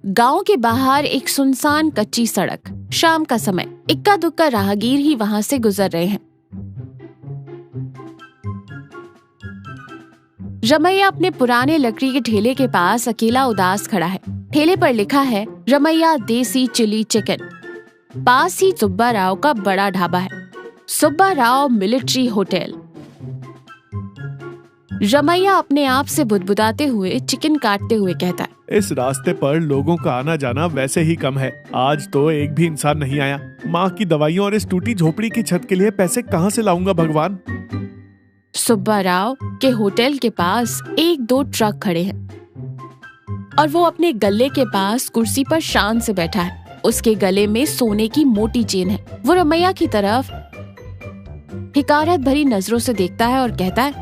गांव के बाहर एक सुनसान कच्ची सड़क। शाम का समय, इक्का दुक्का राहगीर ही वहां से गुजर रहे हैं। रमैया अपने पुराने लकड़ी के ठेले के पास अकेला उदास खड़ा है। ठेले पर लिखा है रमैया देसी चिली चिकन। पास ही सुब्बा राव का बड़ा ढाबा है, सुब्बा राव मिलिट्री होटल। रमैया अपने आप से बुदबुदाते हुए चिकन काटते हुए कहता है, इस रास्ते पर लोगों का आना जाना वैसे ही कम है। आज तो एक भी इंसान नहीं आया। माँ की दवाइयों और इस टूटी झोपड़ी की छत के लिए पैसे कहाँ से लाऊंगा भगवान। सुब्बा राव के होटल के पास 1-2 ट्रक खड़े हैं और वो अपने गले के पास कुर्सी पर शान से बैठा है। उसके गले में सोने की मोटी चेन है। वो रमैया की तरफ हिकारत भरी नजरों से देखता है और कहता है,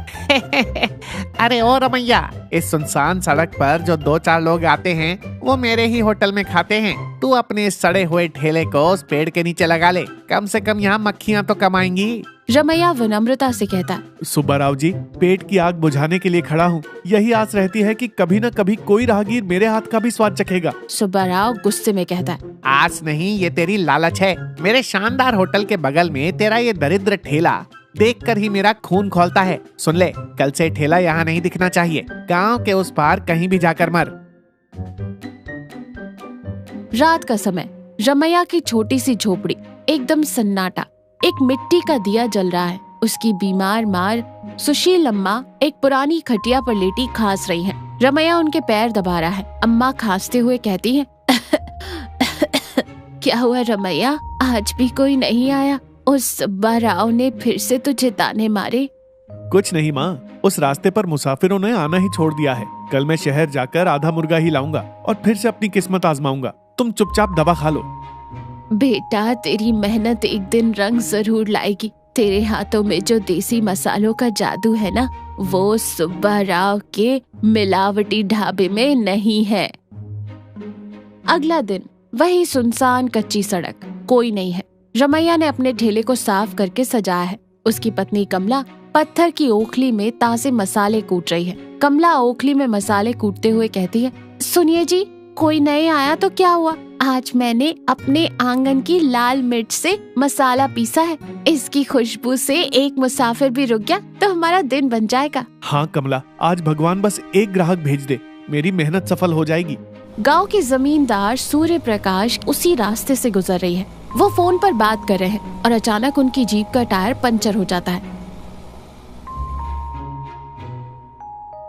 अरे ओ रमैया, इस सुनसान सड़क पर जो 2-4 लोग आते हैं वो मेरे ही होटल में खाते हैं। तू अपने इस सड़े हुए ठेले को उस पेड़ के नीचे लगा ले, कम से कम यहाँ मक्खियाँ तो कम आएंगी। रमैया विनम्रता से कहता है, सुब्बा राव जी, पेट की आग बुझाने के लिए खड़ा हूँ। यही आस रहती है कि कभी न कभी कोई राहगीर मेरे हाथ का भी स्वाद चखेगा। सुब्बा राव गुस्से में कहता है, आस नहीं, ये तेरी लालच है। मेरे शानदार होटल के बगल में तेरा ये दरिद्र ठेला देखकर ही मेरा खून खौलता है। सुन ले, कल से ठेला यहाँ नहीं दिखना चाहिए। गांव के उस पार कहीं भी जाकर मर। रात का समय, रमैया की छोटी सी झोपड़ी, एकदम सन्नाटा। एक मिट्टी का दिया जल रहा है। उसकी बीमार मार सुशील अम्मा एक पुरानी खटिया पर लेटी खांस रही है। रमैया उनके पैर दबा रहा है। अम्मा खांसते हुए कहती है, क्या हुआ रमैया, आज भी कोई नहीं आया? उस सुब्बा राव ने फिर से तुझे ताने मारे? कुछ नहीं माँ, उस रास्ते पर मुसाफिरों ने आना ही छोड़ दिया है। कल मैं शहर जाकर आधा मुर्गा ही लाऊंगा और फिर से अपनी किस्मत आजमाऊंगा। तुम चुपचाप दवा खा लो। बेटा, तेरी मेहनत एक दिन रंग जरूर लाएगी। तेरे हाथों में जो देसी मसालों का जादू है ना, वो सुब्बा राव के मिलावटी ढाबे में नहीं है। अगला दिन, वही सुनसान कच्ची सड़क, कोई नहीं है। रमैया ने अपने ठेले को साफ करके सजाया है। उसकी पत्नी कमला पत्थर की ओखली में ताजे मसाले कूट रही है। कमला ओखली में मसाले कूटते हुए कहती है, सुनिए जी, कोई नहीं आया तो क्या हुआ? आज मैंने अपने आंगन की लाल मिर्च से मसाला पीसा है। इसकी खुशबू से एक मुसाफिर भी रुक गया तो हमारा दिन बन जाएगा। हाँ कमला, आज भगवान बस एक ग्राहक भेज दे, मेरी मेहनत सफल हो जाएगी। गांव के जमींदार सूर्य प्रकाश उसी रास्ते से गुजर रही है। वो फोन पर बात कर रहे हैं और अचानक उनकी जीप का टायर पंचर हो जाता है।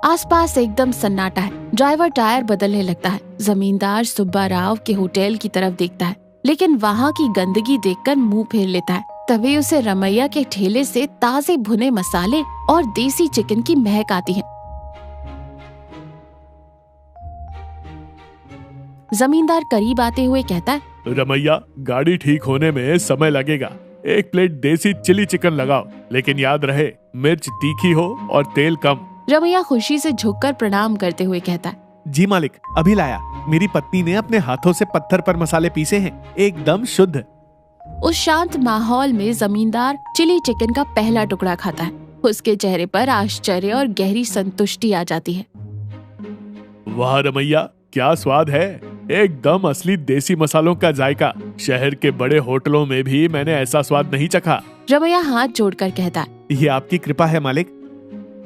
आसपास एकदम सन्नाटा है। ड्राइवर टायर बदलने लगता है। जमींदार सुब्बा राव के होटल की तरफ देखता है, लेकिन वहाँ की गंदगी देखकर मुंह फेर लेता है। तभी उसे रमैया के ठेले से ताजे भुने मसाले और देसी चिकन की महक आती है। जमींदार करीब आते हुए कहता है, रमैया, गाड़ी ठीक होने में समय लगेगा। 1 प्लेट देसी चिली चिकन लगाओ, लेकिन याद रहे मिर्च तीखी हो और तेल कम। रमैया खुशी से झुककर प्रणाम करते हुए कहता है, जी मालिक, अभी लाया। मेरी पत्नी ने अपने हाथों से पत्थर पर मसाले पीसे हैं, एकदम शुद्ध। उस शांत माहौल में जमींदार चिली चिकन का पहला टुकड़ा खाता है। उसके चेहरे पर आश्चर्य और गहरी संतुष्टि आ जाती है। वाह रमैया, क्या स्वाद है, एकदम असली देसी मसालों का जायका। शहर के बड़े होटलों में भी मैंने ऐसा स्वाद नहीं चखा। रमैया हाथ जोड़कर कहता है, ये आपकी कृपा है मालिक।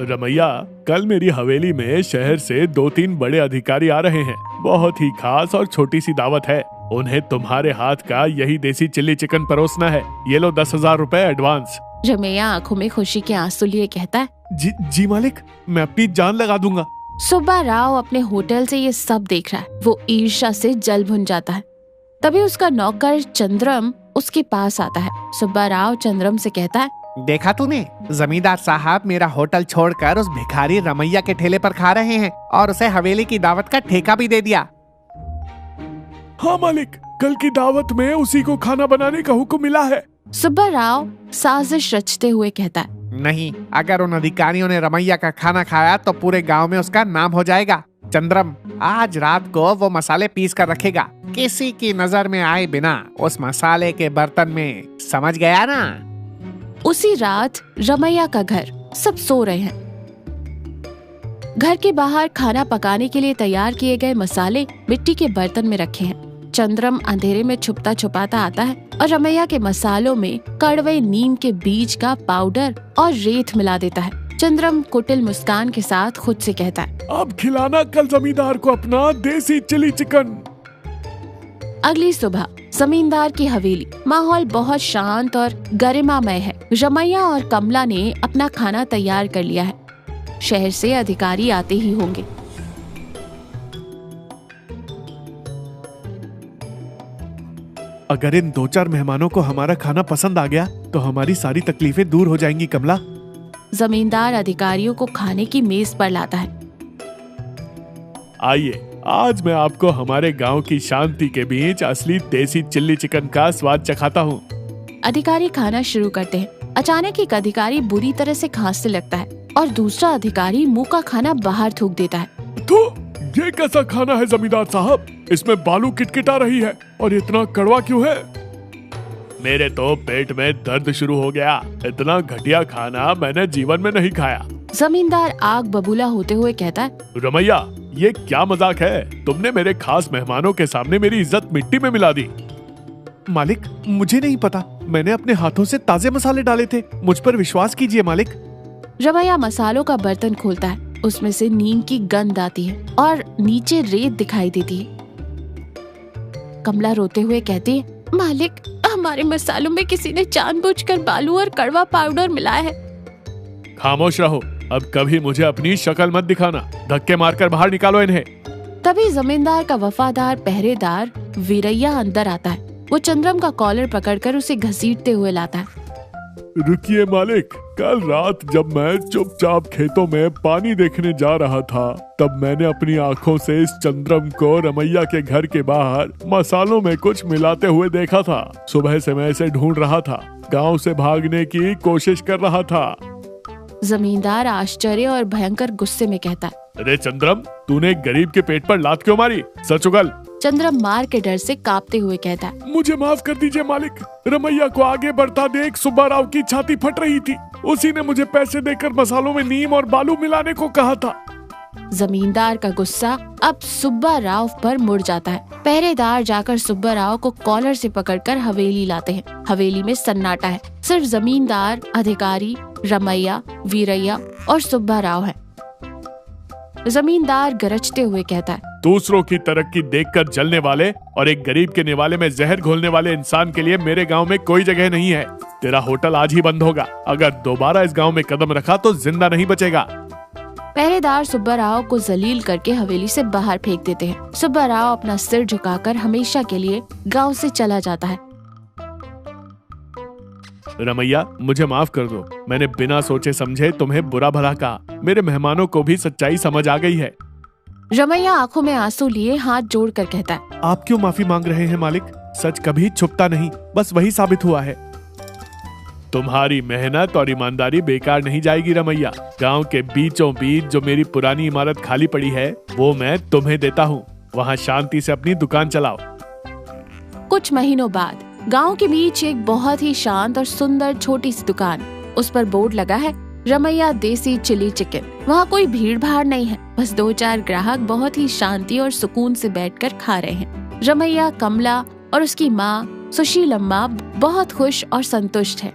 रमैया, कल मेरी हवेली में शहर से 2-3 बड़े अधिकारी आ रहे हैं। बहुत ही खास और छोटी सी दावत है। उन्हें तुम्हारे हाथ का यही देसी चिल्ली चिकन परोसना है। ये लो 10,000 रुपए एडवांस। रमैया आंखों में खुशी के आंसू लिए कहता है, जी मालिक, मैं अपनी जान लगा दूंगा। सुब्बा राव अपने होटल से ये सब देख रहा है। वो ईर्ष्या से जल भुन जाता है। तभी उसका नौकर चंद्रम उसके पास आता है। सुब्बा राव चंद्रम से कहता है, देखा तूने, जमींदार साहब मेरा होटल छोड़कर उस भिखारी रमैया के ठेले पर खा रहे हैं और उसे हवेली की दावत का ठेका भी दे दिया। हाँ मालिक, कल की दावत में उसी को खाना बनाने का हुक्म मिला है। सुब्बा राव साजिश रचते हुए कहता है, नहीं, अगर उन अधिकारियों ने रमैया का खाना खाया तो पूरे गांव में उसका नाम हो जाएगा। चंद्रम आज रात को वो मसाले पीस कर रखेगा, किसी की नजर में आए बिना उस मसाले के बर्तन में, समझ गया ना? उसी रात रमैया का घर, सब सो रहे हैं। घर के बाहर खाना पकाने के लिए तैयार किए गए मसाले मिट्टी के बर्तन में रखे हैं। चंद्रम अंधेरे में छुपता छुपाता आता है और रमैया के मसालों में कड़वे नीम के बीज का पाउडर और रेत मिला देता है। चंद्रम कुटिल मुस्कान के साथ खुद से कहता है, अब खिलाना कल जमींदार को अपना देसी चिली चिकन। अगली सुबह जमींदार की हवेली। माहौल बहुत शांत और गरिमामय है। रमैया और कमला ने अपना खाना तैयार कर लिया है। शहर से अधिकारी आते ही होंगे। अगर इन 2-4 मेहमानों को हमारा खाना पसंद आ गया तो हमारी सारी तकलीफें दूर हो जाएंगी कमला। जमींदार अधिकारियों को खाने की मेज पर लाता है। आइए, आज मैं आपको हमारे गांव की शांति के बीच असली देसी चिल्ली चिकन का स्वाद चखाता हूँ। अधिकारी खाना शुरू करते हैं। अचानक एक अधिकारी बुरी तरह से खांसने लगता है और दूसरा अधिकारी मुंह का खाना बाहर थूक देता है। तो ये कैसा खाना है जमींदार साहब? इसमें बालू किटकिटा रही है और इतना कड़वा क्यों है? मेरे तो पेट में दर्द शुरू हो गया। इतना घटिया खाना मैंने जीवन में नहीं खाया। जमींदार आग बबूला होते हुए कहता है, रमैया, ये क्या मजाक है? तुमने मेरे खास मेहमानों के सामने मेरी इज्जत मिट्टी में मिला दी। मालिक, मुझे नहीं पता। मैंने अपने हाथों से ताजे मसाले डाले थे। मुझ पर विश्वास कीजिए मालिक। रमैया मसालों का बर्तन खोलता है। उसमें से नीम की गंध आती है और नीचे रेत दिखाई देती है। कमला रोते हुए कहती है, मालिक, हमारे मसालों में किसी ने जानबूझकर बालू और कड़वा पाउडर मिलाया है। खामोश रहो। अब कभी मुझे अपनी शक्ल मत दिखाना। धक्के मारकर बाहर निकालो इन्हें। तभी जमींदार का वफादार पहरेदार वीरैया अंदर आता है। वो चंद्रम का कॉलर पकड़कर उसे घसीटते हुए लाता है। रुकिए मालिक, कल रात जब मैं चुपचाप खेतों में पानी देखने जा रहा था, तब मैंने अपनी आंखों से इस चंद्रम को रमैया के घर के बाहर मसालों में कुछ मिलाते हुए देखा था। सुबह से मैं इसे ढूंढ रहा था। गांव से भागने की कोशिश कर रहा था। जमींदार आश्चर्य और भयंकर गुस्से में कहता है, अरे चंद्रम, तूने एक गरीब के पेट पर लात क्यों मारी? सच उगल। चंद्रम मार के डर से कांपते हुए कहता है, मुझे माफ कर दीजिए मालिक। रमैया को आगे बढ़ता देख सुब्बा राव की छाती फट रही थी। उसी ने मुझे पैसे देकर मसालों में नीम और बालू मिलाने को कहा था। जमींदार का गुस्सा अब सुब्बा राव पर मुड़ जाता है। पहरेदार जाकर सुब्बा राव को कॉलर से पकड़कर हवेली लाते हैं। हवेली में सन्नाटा है। सिर्फ जमींदार, अधिकारी, रमैया, वीरैया और सुब्बा राव है। जमींदार गरजते हुए कहता है, दूसरों की तरक्की देखकर जलने वाले और एक गरीब के निवाले में जहर घोलने वाले इंसान के लिए मेरे गांव में कोई जगह नहीं है। तेरा होटल आज ही बंद होगा। अगर दोबारा इस गांव में कदम रखा तो जिंदा नहीं बचेगा। पहरेदार सुब्बा राव को जलील करके हवेली से बाहर फेंक देते हैं। सुब्बा राव अपना सिर झुकाकर हमेशा के लिए गांव से चला जाता है। रमैया, मुझे माफ कर दो। मैंने बिना सोचे समझे तुम्हें बुरा भला कहा। मेरे मेहमानों को भी सच्चाई समझ आ गई है। रमैया आंखों में आंसू लिए हाथ जोड़कर कहता है, आप क्यों माफी मांग रहे हैं मालिक? सच कभी छुपता नहीं, बस वही साबित हुआ है। तुम्हारी मेहनत और ईमानदारी बेकार नहीं जाएगी रमैया। गांव के बीचों बीच जो मेरी पुरानी इमारत खाली पड़ी है, वो मैं तुम्हें देता हूँ। वहाँ शांति से अपनी दुकान चलाओ। कुछ महीनों बाद गांव के बीच एक बहुत ही शांत और सुंदर छोटी सी दुकान। उस पर बोर्ड लगा है, रमैया देसी चिली चिकन। वहाँ कोई भीड़ भाड़ नहीं है। बस 2-4 ग्राहक बहुत ही शांति और सुकून से बैठकर खा रहे हैं। रमैया, कमला और उसकी माँ सुशीलम्मा बहुत खुश और संतुष्ट है।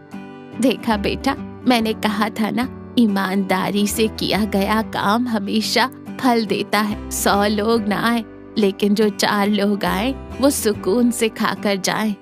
देखा बेटा, मैंने कहा था ना, ईमानदारी से किया गया काम हमेशा फल देता है। 100 लोग ना आए, लेकिन जो 4 लोग आए वो सुकून से खाकर जाएं।